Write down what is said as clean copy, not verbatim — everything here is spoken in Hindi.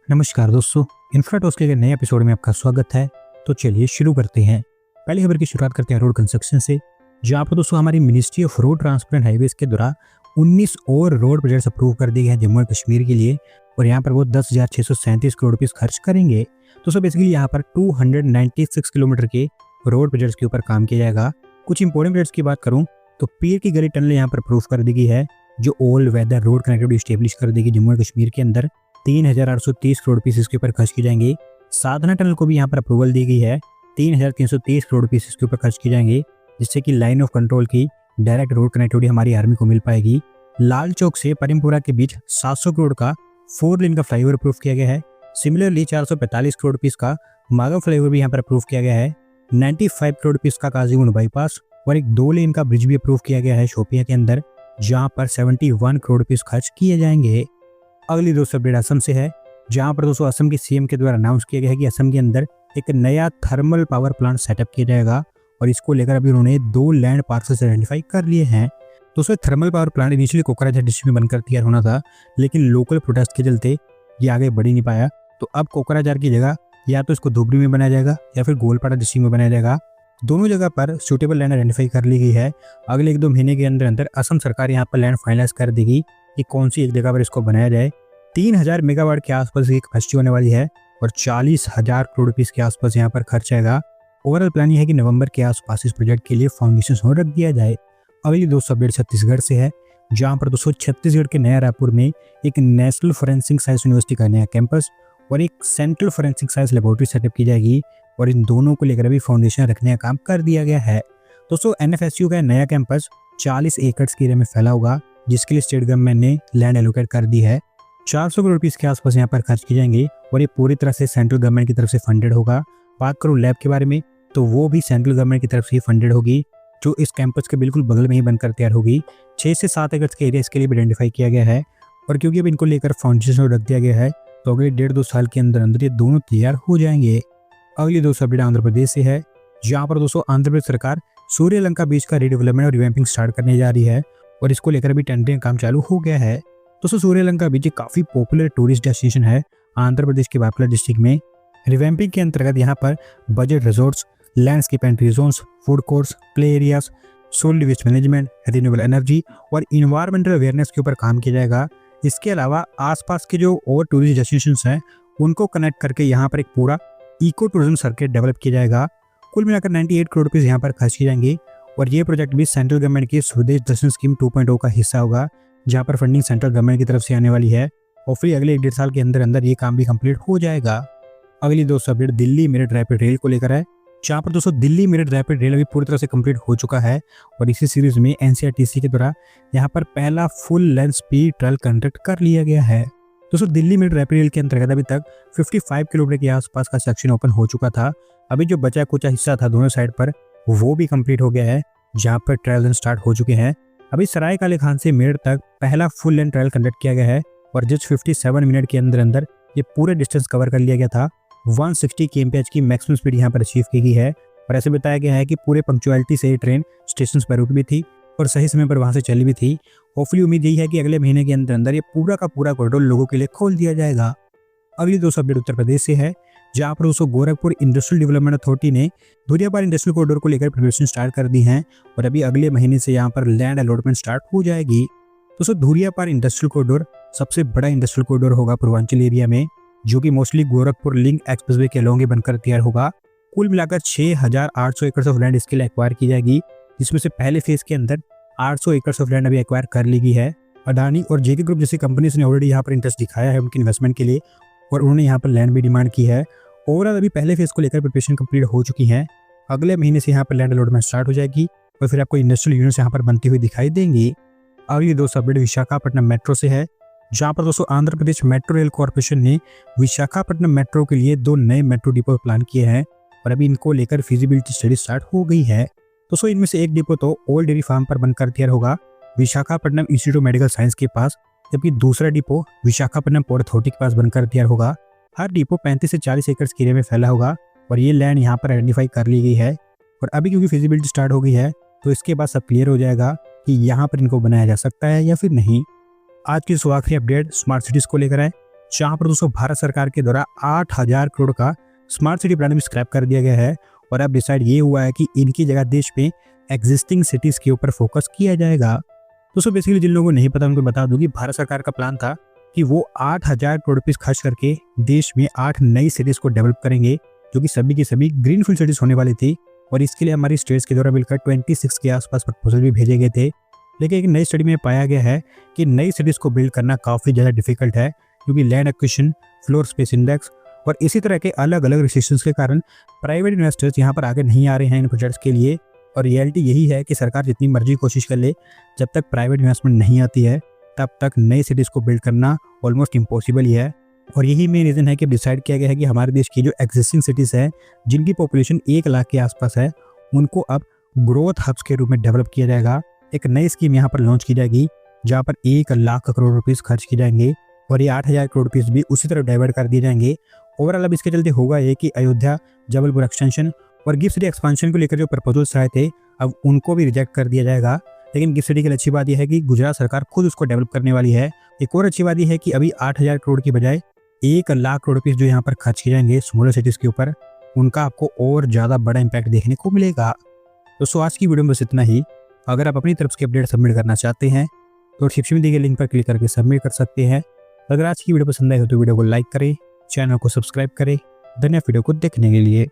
नमस्कार दोस्तों, इन्फ्राटॉक्स के नए एपिसोड में आपका स्वागत है। तो चलिए शुरू करते हैं। पहली खबर की शुरुआत करते हैं रोड कंस्ट्रक्शन से, जहां पर दोस्तों हमारी ministry of road transport and highways के द्वारा 19 और रोड प्रोजेक्ट्स अप्रूव कर दिए गए हैं जम्मू एंड कश्मीर के लिए, और यहाँ पर वो 10,637 करोड़ रुपीस खर्च करेंगे। दोस्तों बेसिकली यहाँ पर 296 किलोमीटर के रोड प्रोजेक्ट्स के ऊपर काम किया जाएगा। कुछ इंपॉर्टेंट प्रोजेक्ट्स की बात करूँ तो पीर की गली टनल यहाँ पर अप्रूव कर दी गई है, जो all weather road connectivity establish कर देगी जम्मू एंड कश्मीर के अंदर। 3,830 करोड़ रुपीस इसके ऊपर खर्च किए जाएंगे। साधना टनल को भी यहाँ पर अप्रूवल दी गई है, 3,330 करोड़ रुपीस इसके ऊपर खर्च किए जाएंगे, जिससे कि लाइन ऑफ कंट्रोल की डायरेक्ट रोड कनेक्टिविटी हमारी आर्मी को मिल पाएगी। लाल चौक से परिमपुरा के बीच 700 करोड़ का 4 लेन का फ्लाईओवर अप्रूव किया गया है। सिमिलरली 445 करोड़ रुपीस का मागम फ्लाईओवर भी यहाँ पर अप्रूव किया गया है। 95 करोड़ रुपीस का काजीगुंड बाईपास और एक 2 लेन का ब्रिज भी अप्रूव किया गया है शोपिया के अंदर, जहाँ पर 71 करोड़ रुपीस खर्च किए जाएंगे। अगली दोस्तों अपडेट असम से है, जहां पर दोस्तों असम की सीएम के द्वारा अनाउंस किया गया है कि असम के अंदर एक नया थर्मल पावर प्लांट सेटअप किया जाएगा, और इसको लेकर अभी उन्होंने 2 लैंड पार्सल्स आइडेंटिफाई कर लिए हैं। दोस्तों thermal power plant initially Kokrajhar district में बनकर तैयार होना था, लेकिन लोकल प्रोटेस्ट के चलते ये आगे बढ़ ही नहीं पाया। तो अब कोकराझार की जगह या तो इसको धुबरी में बनाया जाएगा या फिर गोलपाड़ा डिस्ट्रिक्ट में बनाया जाएगा। दोनों जगह पर सूटेबल लैंड आइडेंटिफाई कर ली गई है। अगले 1-2 महीने के अंदर अंदर असम सरकार यहाँ पर लैंड फाइनलाइज कर देगी कि कौन सी एक जगह पर इसको बनाया जाए। 3,000 मेगावाट के आसपास की कैपेसिटी होने वाली है और 40,000 करोड़ रुपीस के आसपास यहाँ पर खर्च आएगा। ओवरऑल प्लान ये है कि नवंबर के आसपास इस प्रोजेक्ट के लिए फाउंडेशन हो रख दिया जाए। अगली दोस्तों अपडेट छत्तीसगढ़ से है, जहाँ पर दोस्तों छत्तीसगढ़ के नया रायपुर में एक नेशनल फोरेंसिक साइंस यूनिवर्सिटी का नया कैंपस और एक central forensic science laboratory setup की जाएगी, और इन दोनों को लेकर अभी फाउंडेशन रखने का काम कर दिया गया है। दोस्तों एनएफएसयू का नया कैंपस 40 एकड़ के एरिया में फैला होगा, जिसके लिए स्टेट गवर्नमेंट ने लैंड एलोकेट कर दी है। 400 करोड़ रुपीस के आसपास यहाँ पर खर्च किए जाएंगे, और ये पूरी तरह से सेंट्रल गवर्नमेंट की तरफ से फंडेड होगा। बात करूँ लैब के बारे में तो वो भी सेंट्रल गवर्नमेंट की तरफ से फंडेड होगी, जो इस कैंपस के बिल्कुल बगल में ही बनकर तैयार होगी। 6 से 7 एकड़ के एरिया इसके लिए भी आइडेंटिफाई किया गया है, और क्योंकि अब इनको लेकर फाउंडेशन रख दिया गया है तो अगले 1.5-2 साल के अंदर अंदर ये दोनों तैयार हो जाएंगे। अगली दोस्तों अपडेट आंध्र प्रदेश से है, जहाँ पर दोस्तों आंध्र प्रदेश सरकार सूर्यलंका बीच का रीडेवलपमेंट और रिवैम्पिंग स्टार्ट करने जा रही है, और इसको लेकर अभी टेंडरिंग काम चालू हो गया है। दोस्तों सूर्यलंका बीच काफी पॉपुलर टूरिस्ट डेस्टिनेशन है आंध्र प्रदेश के बापला डिस्ट्रिक्ट में। रिवैम्पिंग के अंतर्गत यहाँ पर budget resorts, landscape entry zones, food courts, play areas, solid waste management, renewable energy और इन्वायरमेंटल अवेयरनेस के ऊपर काम किया जाएगा। इसके अलावा आसपास के जो और टूरिस्ट डेस्टिनेशंस हैं उनको कनेक्ट करके यहाँ पर एक पूरा इको टूरिज्म सर्किट डेवलप किया जाएगा। कुल मिलाकर 98 करोड़ रुपये यहाँ पर खर्च किए जाएंगे, और ये प्रोजेक्ट भी सेंट्रल गवर्नमेंट की स्वदेश दर्शन स्कीम 2.0 का हिस्सा होगा, जहाँ पर फंडिंग सेंट्रल गवर्नमेंट की तरफ से आने वाली है, और फिर अगले 1-1.5 साल के अंदर अंदर ये काम भी कंप्लीट हो जाएगा। अगली दोस्तों update Delhi Meerut rapid rail को लेकर है, जहाँ पर दोस्तों दिल्ली मेरठ रैपिड रेल अभी पूरी तरह से कंप्लीट हो चुका है, और इसी सीरीज में एनसीआरटीसी के द्वारा यहाँ पर पहला full length speed trial conduct कर लिया गया है। दोस्तों दिल्ली मेरठ रैपिड रेल के अंतर्गत अभी तक 55 किलोमीटर के आसपास का सेक्शन ओपन हो चुका था। अभी जो बचा कुचा हिस्सा था दोनों साइड पर वो भी कंप्लीट हो गया है, जहाँ पर ट्रायल स्टार्ट हो चुके हैं। अभी सराय काले खान से मेरठ तक पहला फुल लेंथ ट्रायल कंडक्ट किया गया है, और जस्ट 57 मिनट के अंदर अंदर ये पूरे डिस्टेंस कवर कर लिया गया था। 160 kmph की मैक्सिमम स्पीड यहाँ पर अचीव की गई है, और ऐसे बताया गया है कि पूरे पंक्चुअलिटी से ये ट्रेन स्टेशन पर रुकी भी थी और सही समय पर वहां से चली भी थी। होपफुली उम्मीद यही है कि अगले महीने के अंदर अंदर ये पूरा का पूरा कॉरिडोर लोगों के लिए खोल दिया जाएगा। अगली दोस्तों अपडेट उत्तर प्रदेश से है, जहाँ पर दोस्तों गोरखपुर इंडस्ट्रियल डेवलपमेंट अथॉरिटी ने धुरियापार इंडस्ट्रियल कॉरिडोर को लेकर प्रिपरेशन स्टार्ट कर दी है, और अभी अगले महीने से यहाँ पर लैंड अलॉटमेंट स्टार्ट हो जाएगी। दोस्तों धुरियापार इंडस्ट्रियल कॉरिडोर सबसे बड़ा इंडस्ट्रियल कॉरिडोर होगा पूर्वांचल एरिया में, जो कि मोस्टली गोरखपुर लिंक एक्सप्रेसवे के अलोंग बनकर तैयार होगा। कुल मिलाकर 6,800 एकड़ ऑफ लैंड इसके लिए एक्वायर की जाएगी, जिसमें से पहले फेज के अंदर 800 एकड़ ऑफ लैंड अभी एक्वायर कर ली गई है। अडानी और जेके ग्रुप जैसी कंपनीज ने ऑलरेडी यहाँ पर इंटरेस्ट दिखाया है उनकी इन्वेस्टमेंट के लिए, और उन्होंने यहाँ पर लैंड भी डिमांड की है। ओवरऑल अभी पहले फेज को लेकर प्रिपरेशन कंप्लीट हो चुकी है। अगले महीने से यहाँ पर लैंड अलॉटमेंट स्टार्ट हो जाएगी, और फिर आपको इंडस्ट्रियल यूनिट्स यहाँ पर बनती हुई दिखाई देंगी। अगली दोस्तों अपडेट विशाखापट्टनम मेट्रो से है, जहाँ पर दोस्तों Andhra Pradesh metro rail corporation ने विशाखापट्टनम मेट्रो के लिए 2 नए मेट्रो डिपो प्लान किए हैं, और अभी इनको लेकर फिजिबिलिटी स्टडी स्टार्ट हो गई है। दोस्तों इनमें से एक डिपो तो ओल्ड डेयरी फार्म पर बनकर तैयार होगा Visakhapatnam institute of medical science के पास, जबकि दूसरा डिपो विशाखापट्टनम पोर्ट अथॉरिटी के पास बनकर तैयार होगा। हर डिपो 35 से 40 एकड़ के एरिया में फैला होगा, और ये लैंड यहाँ पर आइडेंटिफाई कर ली गई है, और अभी क्योंकि फिजिबिलिटी स्टार्ट हो गई है तो इसके बाद सब क्लियर हो जाएगा कि यहाँ पर इनको बनाया जा सकता है या फिर नहीं। आज की आखिरी अपडेट स्मार्ट सिटीज को लेकर है, जहाँ पर दोस्तों भारत सरकार के द्वारा 8,000 करोड़ का स्मार्ट सिटी प्लान भी स्क्रैप कर दिया गया है और अब डिसाइड ये हुआ है कि इनकी जगह देश में एग्जिस्टिंग सिटीज के ऊपर फोकस किया जाएगा। दोस्तों बेसिकली जिन लोगों को नहीं पता उनको बता दूं कि भारत सरकार का प्लान था कि वो 8,000 करोड़ रुपीस खर्च करके देश में 8 नई सिटीज को डेवलप करेंगे, जो कि सभी की सभी ग्रीनफील्ड सिटीज होने वाली थी। और इसके लिए हमारी स्टेट्स के द्वारा मिलकर 26 के आसपास प्रपोजल भी भेजे गए थे। लेकिन एक नई स्टडी में पाया गया है कि नई सिटीज को बिल्ड करना काफ़ी ज़्यादा डिफिकल्ट है, क्योंकि land acquisition, floor space index और इसी तरह के अलग अलग रिस्ट्रिक्शंस के कारण प्राइवेट इन्वेस्टर्स यहाँ पर आगे नहीं आ रहे हैं इन प्रोजेक्ट्स के लिए। और रियलिटी यही है कि सरकार जितनी मर्जी कोशिश कर ले, जब तक प्राइवेट इन्वेस्टमेंट नहीं आती है तब तक नई सिटीज़ को बिल्ड करना ऑलमोस्ट इम्पॉसिबल ही है। और यही मेन रीज़न है कि डिसाइड किया गया है कि हमारे देश की जो एग्जिस्टिंग सिटीज़ है, जिनकी पॉपुलेशन 1 लाख के आसपास है, उनको अब ग्रोथ हब्स के रूप में डेवलप किया जाएगा। एक नई स्कीम यहाँ पर लॉन्च की जाएगी जहाँ पर 1 लाख करोड़ रुपीस खर्च किए जाएंगे और ये 8,000 करोड़ रुपीस भी उसी तरह डाइवर्ट कर दिए जाएंगे। ओवरऑल अब इसके चलते होगा ये कि अयोध्या, जबलपुर एक्सटेंशन और गिफ्ट सिटी एक्सपांशन को लेकर जो प्रपोजल्स आए थे, अब उनको भी रिजेक्ट कर दिया जाएगा। लेकिन गिफ्ट सिटी की अच्छी बात यह है कि गुजरात सरकार खुद उसको डेवलप करने वाली है। एक और अच्छी बात यह है कि अभी 8,000 करोड़ की बजाय 1 लाख करोड़ रुपीस जो यहाँ पर खर्च किए जाएंगे स्मॉलर सिटीज़ के ऊपर, उनका आपको और ज़्यादा बड़ा इंपैक्ट देखने को मिलेगा। दोस्तों आज की वीडियो में बस इतना ही। अगर आप अपनी तरफ से अपडेट सबमिट करना चाहते हैं तो डिस्क्रिप्शन में दिए गए लिंक पर क्लिक करके सबमिट कर सकते हैं। अगर आज की वीडियो पसंद आई हो तो वीडियो को लाइक करें, चैनल को सब्सक्राइब करें। धन्यवाद वीडियो को देखने के लिए।